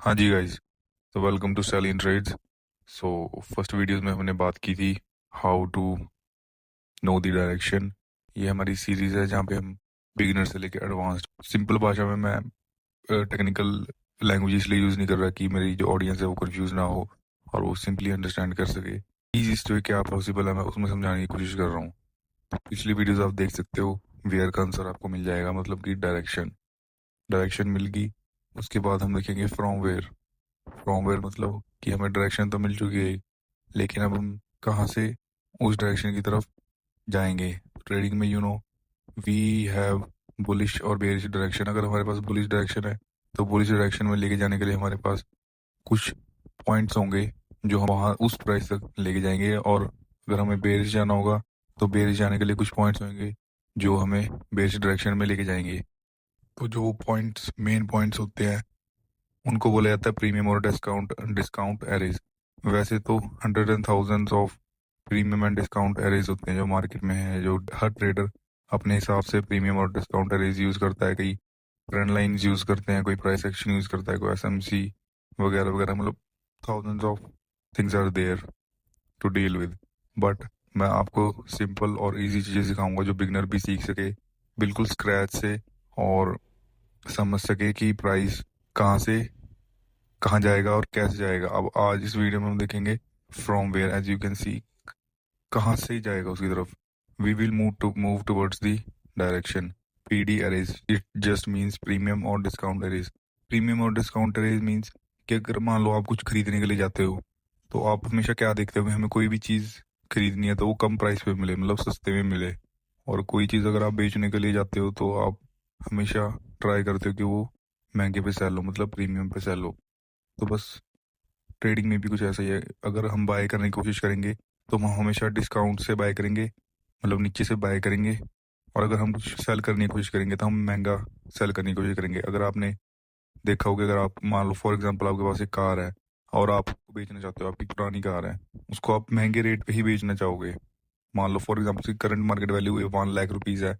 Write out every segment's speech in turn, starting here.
हाँ जी गाइस, तो welcome to stallion trades. So first videos में हमने बात की थी how to know the direction. ये हमारी सीरीज है जहाँ पे हम बिगिनर से लेकर एडवांस्ड सिंपल भाषा में, मैं टेक्निकल लैंग्वेज इसलिए यूज़ नहीं कर रहा कि मेरी जो ऑडियंस है वो कंफ्यूज ना हो और वो सिंपली अंडरस्टैंड कर सके। ईजीस्ट वे क्या पॉसिबल है मैं उसमें समझाने की कोशिश कर रहा हूँ। तो पिछली वीडियोस आप देख सकते हो, वेयर का आंसर आपको मिल जाएगा, मतलब कि डायरेक्शन। डायरेक्शन मिल गई, उसके बाद हम देखेंगे फ्रॉम वेयर। फ्रॉम वेयर मतलब कि हमें डायरेक्शन तो मिल चुकी है, लेकिन अब हम कहाँ से उस डायरेक्शन की तरफ जाएंगे। ट्रेडिंग में वी हैव बुलिश और बेरिश डायरेक्शन। अगर हमारे पास बुलिश डायरेक्शन है तो बुलिश डायरेक्शन में लेके जाने के लिए हमारे पास कुछ पॉइंट्स होंगे जो हम वहाँ उस प्राइस तक लेके जाएंगे, और अगर हमें बेरिश जाना होगा तो बेरिश जाने के लिए कुछ पॉइंट्स होंगे जो हमें बेरिश डायरेक्शन में लेके जाएंगे। तो जो पॉइंट्स, मेन पॉइंट्स होते हैं, उनको बोला जाता है प्रीमियम और डिस्काउंट डिस्काउंट एरेज। वैसे तो hundred and thousands of premium and discount arrays होते हैं जो मार्केट में है, जो हर ट्रेडर अपने हिसाब से प्रीमियम और डिस्काउंट एरेज यूज़ करता है। कई ट्रेंड लाइंस यूज़ करते हैं, कोई प्राइस एक्शन यूज़ करता है, कोई एसएमसी वगैरह वगैरह, मतलब thousands of things are there to deal with. But मैं आपको सिंपल और इजी चीज़ें सिखाऊंगा जो बिगनर भी सीख सके बिल्कुल स्क्रैच से, और समझ सके कि प्राइस कहाँ से कहाँ जाएगा और कैसे जाएगा। अब आज इस वीडियो में हम देखेंगे from where, as you can see, कहाँ से जाएगा उसकी तरफ। We will move towards the direction. PD arrays, it just means premium और डिस्काउंट अरेज। प्रीमियम और डिस्काउंट अरेज मीन्स कि अगर मान लो आप कुछ खरीदने के लिए जाते हो तो आप हमेशा क्या देखते हो कि हमें कोई भी चीज़ खरीदनी है तो वो कम प्राइस पे मिले, मतलब सस्ते में मिले। और कोई चीज़ अगर आप बेचने के लिए जाते हो तो आप हमेशा ट्राई करते हो कि वो महंगे पे सेल हो, मतलब प्रीमियम पे सेल हो। तो बस ट्रेडिंग में भी कुछ ऐसा ही है। अगर हम बाय करने की कोशिश करेंगे तो हम हमेशा डिस्काउंट से बाय करेंगे, मतलब नीचे से बाय करेंगे। और अगर हम कुछ सेल करने की कोशिश करेंगे तो हम महंगा सेल करने की कोशिश करेंगे। अगर आपने देखा होगा, अगर आप मान लो फॉर एग्जांपल आपके पास एक कार है और आप उसको बेचना चाहते हो, आपकी पुरानी कार है, उसको आप महंगे रेट पे ही बेचना चाहोगे। मान लो फॉर एग्जांपल उसकी current market value 1 lakh rupees है,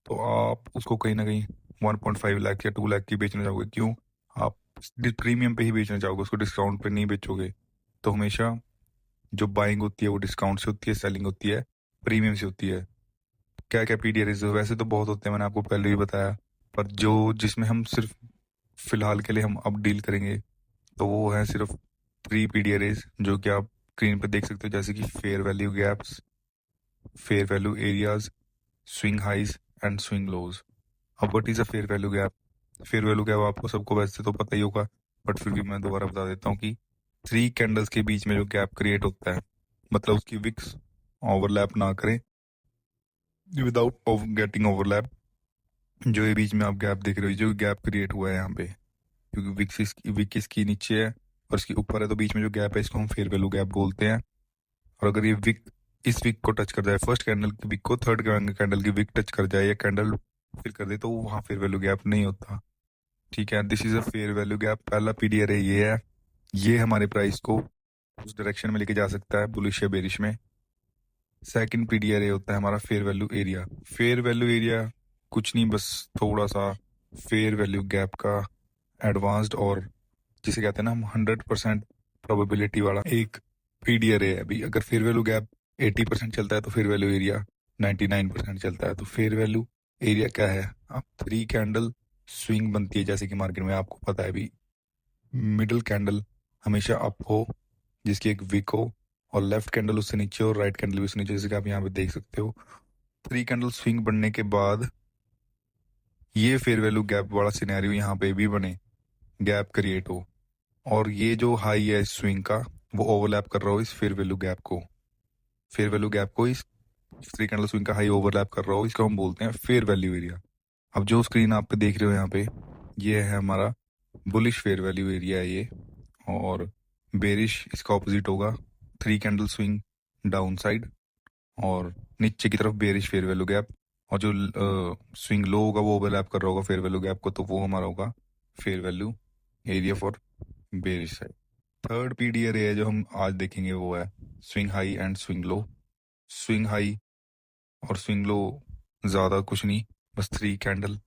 तो आप उसको कहीं ना कहीं 1.5 लाख या 2 लाख की बेचना चाहोगे। क्यों? आप प्रीमियम पे ही बेचना चाहोगे, उसको डिस्काउंट पे नहीं बेचोगे। तो हमेशा जो बाइंग होती है वो डिस्काउंट से होती है, सेलिंग होती है प्रीमियम से होती है। क्या क्या पीडीआर वैसे तो बहुत होते हैं, मैंने आपको पहले भी बताया, पर जो जिसमें हम सिर्फ फिलहाल के लिए हम अब डील करेंगे तो वो है सिर्फ 3 पीडीआर, जो कि आप स्क्रीन पर देख सकते हो, जैसे कि fair value gaps, fair value areas, swing highs and swing lows. अब what is a fair value gap? Fair value gap आपको सबको वैसे तो पता ही होगा, बट फिर भी मैं दोबारा बता देता हूँ कि 3 कैंडल्स के बीच में जो गैप क्रिएट होता है, मतलब उसकी विक्स ओवरलैप ना करें, विदाउट गेटिंग ओवरलैप। जो ये बीच में आप गैप देख रहे हो, जो गैप क्रिएट हुआ है यहाँ पे, क्योंकि विक इसकी नीचे है और इसके ऊपर है, तो बीच में जो गैप है इसको हम फेयर वैल्यू गैप बोलते हैं। और अगर ये विक इस विक को टच कर जाए, फर्स्ट कैंडल की विक को थर्ड कैंडल की विक टच कर जाए या कैंडल फिल कर दे, तो वहाँ फेयर वैल्यू गैप नहीं होता। ठीक है, this is a fair value gap. पहला पीडीआर है, ये है, ये हमारे प्राइस को उस डायरेक्शन में लेके जा सकता है, बुलिश या बेरिश में। सेकंड पीडीआर ये होता है हमारा fair value area. Fair value area कुछ नहीं, बस थोड़ा सा फेयर वैल्यू गैप का एडवांस्ड, और जिसे कहते हैं ना हम 100% प्रोबेबिलिटी वाला एक पीडीआर है। अभी अगर फेयर वैल्यू गैप 80% चलता है तो फेयर वैल्यू एरिया 99% चलता है। तो फेयर वैल्यू एरिया क्या है? अब 3 कैंडल स्विंग बनती है, जैसे कि मार्केट में आपको पता है भी, मिडिल कैंडल हमेशा अप हो जिसकी एक विक हो, और लेफ्ट कैंडल उससे नीचे और राइट कैंडल भी उससे नीचे, जैसे कि आप यहाँ पे देख सकते हो। 3 कैंडल स्विंग बनने के बाद ये फेयर वैल्यू गैप वाला सिनेरियो यहाँ पे भी बने, गैप क्रिएट हो, और ये जो हाई है इस स्विंग का वो ओवरलैप कर रहा हो इस फेयर वैल्यू गैप को। फेयर वैल्यू गैप को इस 3 कैंडल स्विंग का हाई ओवरलैप कर रहा हो, इसको हम बोलते हैं फेयर वैल्यू एरिया। अब जो स्क्रीन आप पे देख रहे हो यहाँ पे, ये है हमारा बुलिश फेयर वैल्यू एरिया है ये, और बेरिश इसका ऑपोजिट होगा, 3 कैंडल स्विंग डाउन साइड, और नीचे की तरफ बेरिश फेयर वैल्यू गैप। और जो स्विंग लो होगा वो ओवरलैप कर रहा होगा फेयर वैल्यू गैप को, तो वो हमारा होगा fair value area for bearish side. Third PDR है जो हम आज देखेंगे वो है swing high and swing low. Swing high और स्विंग लो ज़्यादा कुछ नहीं, बस 3 कैंडल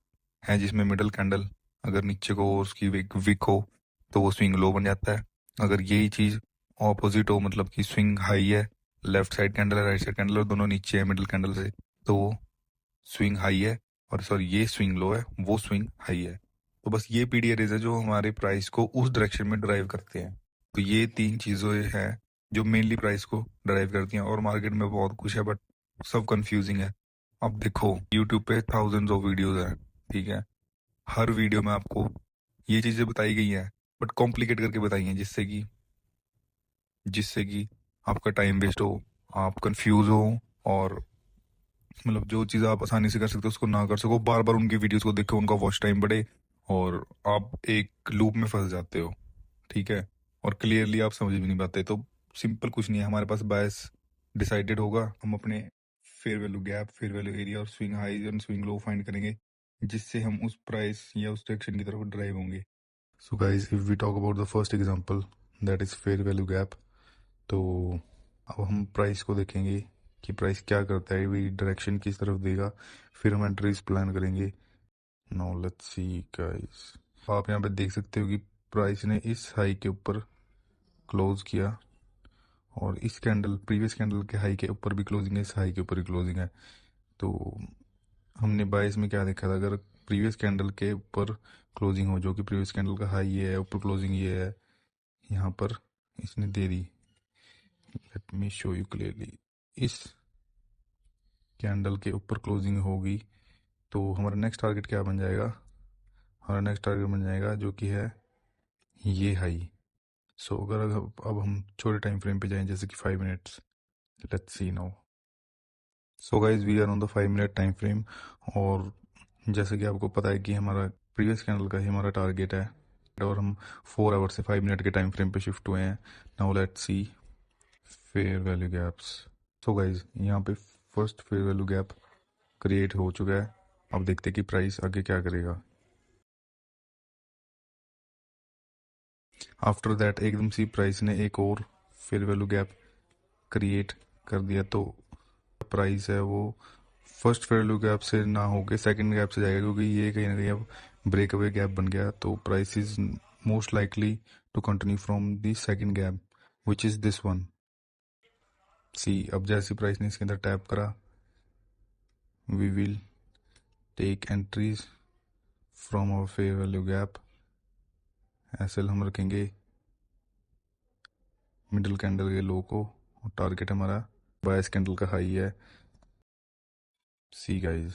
हैं जिसमें मिडल कैंडल अगर नीचे को उसकी विक हो तो वो स्विंग लो बन जाता है। अगर यही चीज़ ऑपोजिट हो, मतलब कि स्विंग हाई है, लेफ्ट साइड कैंडल है, राइट साइड कैंडल है, दोनों नीचे है मिडिल कैंडल से, तो वो स्विंग हाई है। और सॉरी, ये स्विंग लो है, वो स्विंग हाई है। तो बस ये पीडी एरेज है जो हमारे प्राइस को उस डायरेक्शन में ड्राइव करते हैं। तो ये तीन चीज़ें हैं जो मेनली प्राइस को ड्राइव करती हैं। और मार्केट में बहुत कुछ है बट सब कंफ्यूजिंग है। अब देखो, यूट्यूब पे थाउजेंड्स ऑफ वीडियोज हैं, ठीक है। हर वीडियो में आपको ये चीज़ें बताई गई हैं बट कॉम्प्लिकेट करके बताई हैं, जिससे कि आपका टाइम वेस्ट हो, आप कंफ्यूज हो, और मतलब जो चीज़ आप आसानी से कर सकते हो उसको ना कर सको। बार बार उनकी वीडियोस को देखो, उनका वॉच टाइम बढ़े, और आप एक लूप में फंस जाते हो, ठीक है। और क्लियरली आप समझ भी नहीं पाते। तो सिंपल कुछ नहीं है, हमारे पास बायस डिसाइडेड होगा, हम अपने fair value gap, fair value area और swing high and swing low find करेंगे, जिससे हम उस प्राइस या उस डायरेक्शन की तरफ ड्राइव होंगे। So guys, if we talk about the first example, that is fair value gap. तो अब हम प्राइस को देखेंगे कि प्राइस क्या करता है, वही डायरेक्शन किस तरफ देगा, फिर हम एंट्रीज प्लान करेंगे। नाउ लेट्स सी गाइस, आप यहाँ पे देख सकते हो कि प्राइस ने इस हाई के ऊपर क्लोज किया, और इस कैंडल, प्रीवियस कैंडल के हाई के ऊपर भी क्लोजिंग है, इस हाई के ऊपर भी क्लोजिंग है। तो हमने बाइस में क्या देखा था, अगर प्रीवियस कैंडल के ऊपर क्लोजिंग हो, जो कि प्रीवियस कैंडल का हाई ये है, ऊपर क्लोजिंग ये है, यहाँ पर इसने दे दी, let me show you clearly, इस कैंडल के ऊपर क्लोजिंग होगी, तो हमारा नेक्स्ट टारगेट क्या बन जाएगा, हमारा नेक्स्ट टारगेट बन जाएगा जो कि है ये हाई। सो अगर अब हम छोटे टाइम फ्रेम पे जाएं, जैसे कि 5 minutes, let's see now. So guys, we are on the 5 minute time frame, और जैसे कि आपको पता है कि हमारा प्रीवियस कैंडल का ही हमारा टारगेट है, और हम 4 आवर से 5 मिनट के टाइम फ्रेम पे शिफ्ट हुए हैं। Now let's see fair value gaps. So guys, यहाँ पे first fair value gap create हो चुका है। अब देखते हैं कि प्राइस आगे क्या करेगा। आफ्टर दैट एकदम से प्राइस ने एक और फेयर वैल्यू गैप क्रिएट कर दिया, तो प्राइस है वो फर्स्ट फेयर वैल्यू गैप से ना होके सेकंड गैप से जाएगा, क्योंकि ये कहीं ना कहीं अब ब्रेक अवे गैप बन गया। तो price is most likely to continue from the second gap, which is this one. See, अब जैसे प्राइस ने इसके अंदर टैप करा, we will take entries from our fair value gap. ऐसे हम रखेंगे मिडिल कैंडल के लो को, और टारगेट हमारा बायस कैंडल का हाई है। See guys,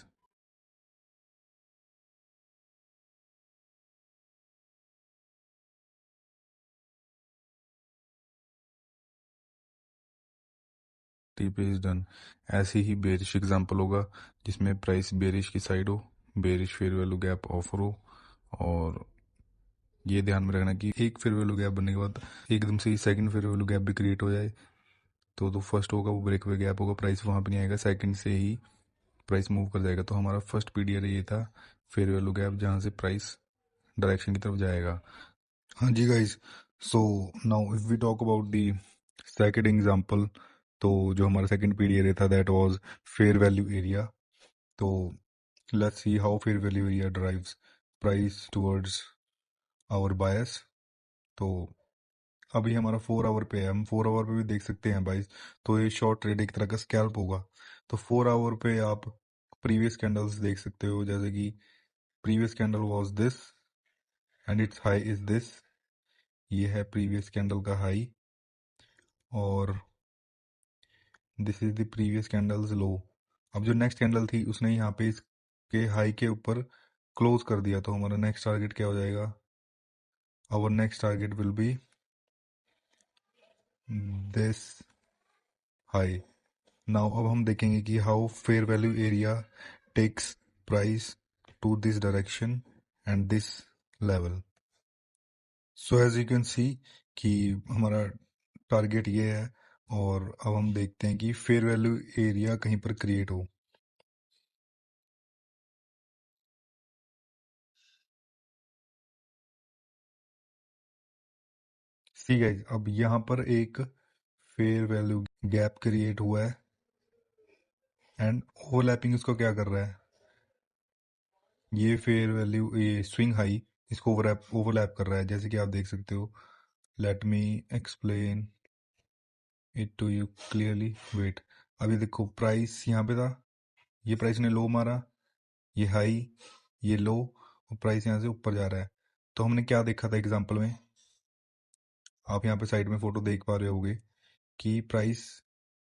TP is done. ऐसे ही बेरिश एग्जांपल होगा जिसमें प्राइस बेरिश की साइड हो, bearish fair value gap offer हो, और ये ध्यान में रखना कि एक फेयर वैल्यू गैप बनने के बाद एकदम से ही सेकंड फेयर वैल्यू गैप भी क्रिएट हो जाए, तो जो फर्स्ट होगा वो ब्रेक वे गैप होगा, प्राइस वहाँ पे नहीं आएगा, सेकंड से ही प्राइस मूव कर जाएगा। तो हमारा फर्स्ट पीडीआर ये था, फेयर वैल्यू गैप, जहाँ से प्राइस डायरेक्शन की तरफ जाएगा। हाँ जी guys, so now if we talk about the second example, तो जो हमारा सेकंड पीडीआर था that was fair value area. तो let's see how fair value area drives price towards our bias. तो अभी हमारा 4 आवर पे है, हम 4 आवर पे भी देख सकते हैं बाइस। तो ये शॉर्ट ट्रेड एक तरह का स्कैल्प होगा। तो 4 आवर पे आप प्रीवियस कैंडल्स देख सकते हो, जैसे कि previous candle was this and its high is this. ये है प्रीवियस कैंडल का हाई, और this is the previous candle's low. अब जो नेक्स्ट कैंडल थी उसने यहाँ पे इसके हाई के ऊपर क्लोज कर दिया, तो हमारा नेक्स्ट टारगेट क्या हो जाएगा, our next target will be this high. Now अब हम देखेंगे कि how fair value area takes price to this direction and this level. So as you can see कि हमारा टारगेट ये है, और अब हम देखते हैं कि फेयर वैल्यू एरिया कहीं पर क्रिएट हो। सी गाइस, अब यहाँ पर एक फेयर वैल्यू गैप क्रिएट हुआ है, एंड ओवरलैपिंग इसको क्या कर रहा है, ये फेयर वैल्यू, ये स्विंग हाई इसको ओवरलैप कर रहा है, जैसे कि आप देख सकते हो। Let me explain it to you clearly. Wait, अभी देखो प्राइस यहाँ पे था, ये प्राइस ने लो मारा, ये हाई, ये लो, और प्राइस यहाँ से ऊपर जा रहा है। तो हमने क्या देखा था एग्जांपल में, आप यहाँ पे साइड में फोटो देख पा रहे होगे कि प्राइस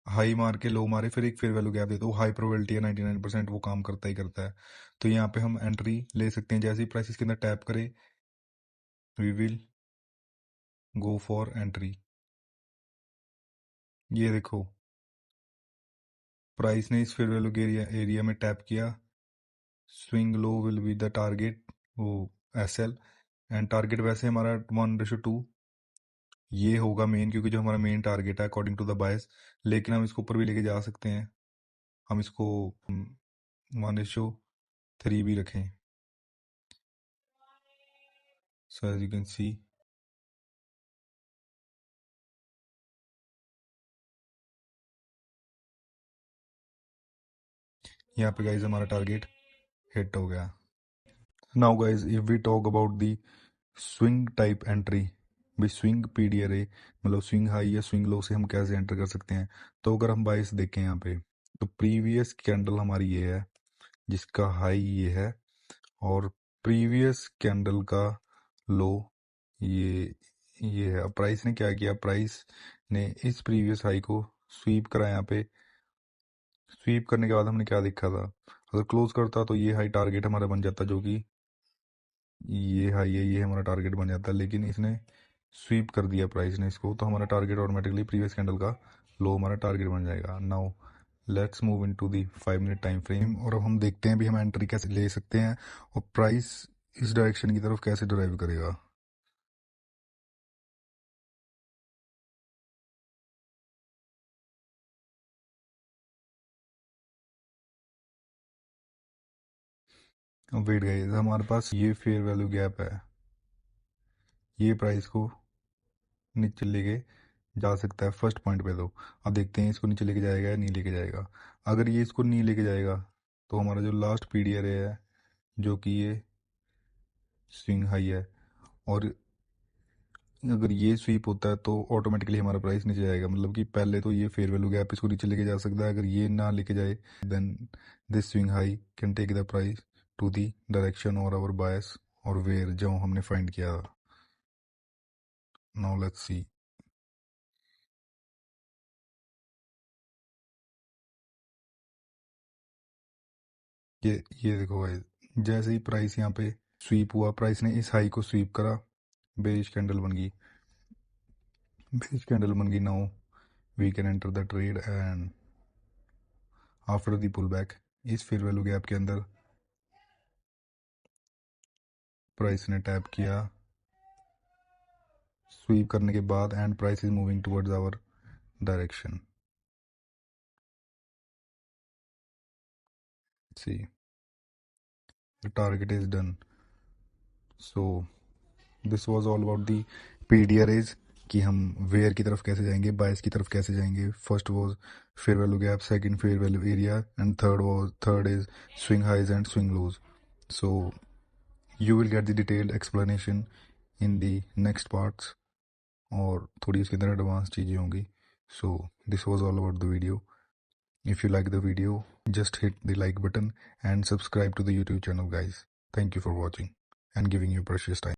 हाई मार के लो मारे, फिर एक फेयर वैल्यू गैप देते, वो हाई प्रोबेबिलिटी है, 99% वो काम करता ही करता है। तो यहाँ पे हम एंट्री ले सकते हैं, जैसे ही प्राइस इसके अंदर टैप करे we will go for entry. ये देखो प्राइस ने इस फेयर वैल्यू के एरिया में टैप किया, swing low will be the target, वो एस एल, एंड टारगेट वैसे हमारा 1:2 ये होगा मेन, क्योंकि जो हमारा मेन टारगेट है अकॉर्डिंग टू द बायस। लेकिन हम इसको ऊपर भी लेके जा सकते हैं, हम इसको 1:3 भी रखें। So as you can see, यहाँ पे गाइज हमारा टारगेट हिट हो गया। Now guys if we talk about the swing type entry, भी स्विंग पीडीआरए मतलब स्विंग हाई या स्विंग लो से हम कैसे एंटर कर सकते हैं। तो अगर हम बाइस देखें यहाँ पे, तो प्रीवियस कैंडल हमारी ये है जिसका हाई ये है, और प्रीवियस कैंडल का लो ये है। अब प्राइस ने क्या किया, प्राइस ने इस प्रीवियस हाई को स्वीप करा यहाँ पे। स्वीप करने के बाद हमने क्या देखा था, अगर क्लोज करता तो ये हाई टारगेट हमारा बन जाता, जो कि ये हाई है, ये हमारा टारगेट बन जाता है। लेकिन इसने स्वीप कर दिया प्राइस ने इसको, तो हमारा टारगेट ऑटोमेटिकली प्रीवियस कैंडल का लो हमारा टारगेट बन जाएगा। Now let's move into the 5 minute time frame, और अब हम देखते हैं भी हम एंट्री कैसे ले सकते हैं और प्राइस इस डायरेक्शन की तरफ कैसे ड्राइव करेगा। अब वेट गाइस, हमारे पास ये फेयर वैल्यू गैप है, ये प्राइस को नीचे लेके जा सकता है फर्स्ट पॉइंट पे। तो अब देखते हैं इसको नीचे लेके जाएगा या नहीं लेके जाएगा। अगर ये इसको नहीं लेके जाएगा तो हमारा जो लास्ट पीडीआर है, जो कि ये स्विंग हाई है, और अगर ये स्वीप होता है तो ऑटोमेटिकली हमारा प्राइस नीचे जाएगा। मतलब कि पहले तो ये फेयर वैल्यू गैप इसको नीचे लेके जा सकता है, अगर ये ना लेके जाए then this swing high can take the price to the direction और आवर बायस और वेयर जो हमने फाइंड किया। नाउ लेट्स सी, ये देखो भाई, जैसे ही प्राइस यहाँ पे स्वीप हुआ, प्राइस ने इस हाई को स्वीप करा, बेरिश कैंडल बन गई, बेरिश कैंडल बन गई। Now we can enter the trade and after the pull back is fair value gap के अंदर प्राइस ने टैप किया, स्वीप करने के बाद and price is moving towards our direction. See the target is done. So this was all about the PD arrays कि हम where की तरफ कैसे जाएंगे, बायस की तरफ कैसे जाएंगे। First was fair value gap, second fair value area, and third is swing highs and swing lows. So you will get the detailed explanation in the next parts, और थोड़ी उसके अंदर एडवांस चीज़ें होंगी। So this was all about the video. If you like the video, just hit the like button and subscribe to the YouTube channel, guys. Thank you for watching and giving your precious time.